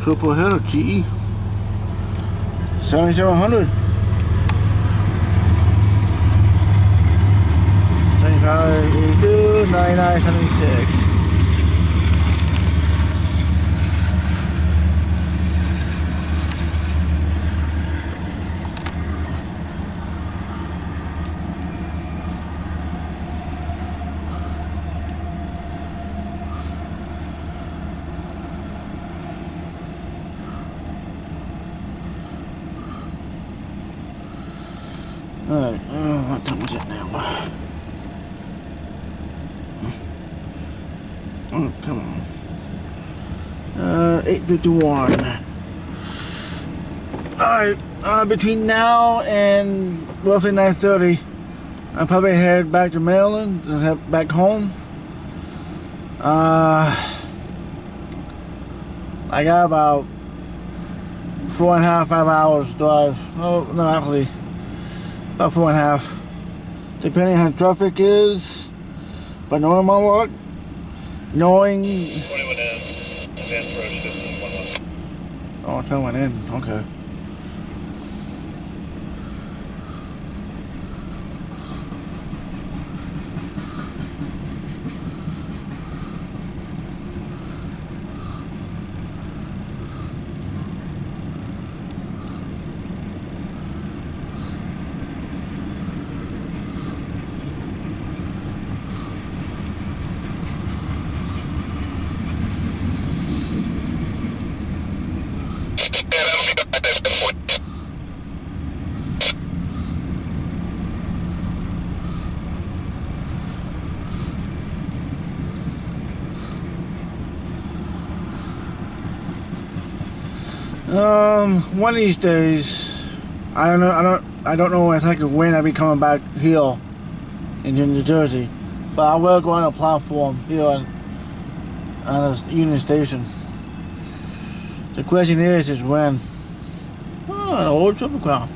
Triple header GE 7700. 75, 82, 99, 76. Alright, what time was it now? Oh, come on. 8:51. Alright, between now and roughly 9:30, I'll probably head back to Maryland and head back home. I got about 4.5, 5 hours drive. Oh, no, actually, about 4.5, depending on how traffic is. But knowing my luck, knowing 21M, advanced approach distance 11. Oh, 21 in, okay. One of these days, I don't know exactly when I'll be coming back here in New Jersey, but I will go on a platform here on the Union Station. The question is when. Oh, an old triple crown.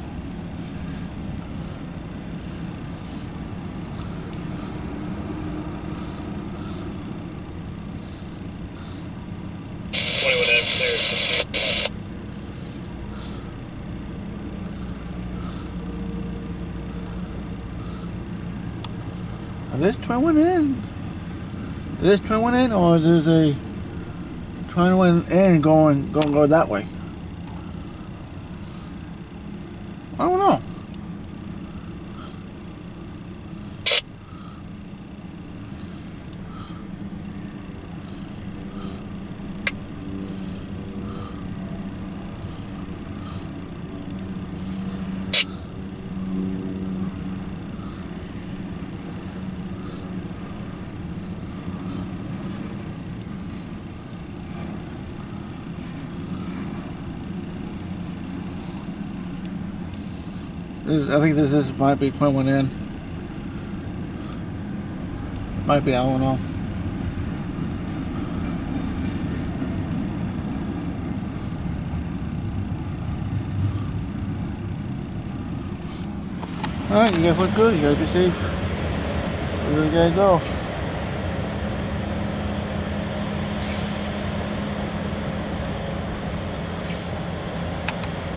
Is this 21 in? Is this 21 in, or is there a 21 in going go that way? I don't know. I think this might be 21 in. Might be, I don't know. Alright, you guys look good. You guys be safe. Where you guys go?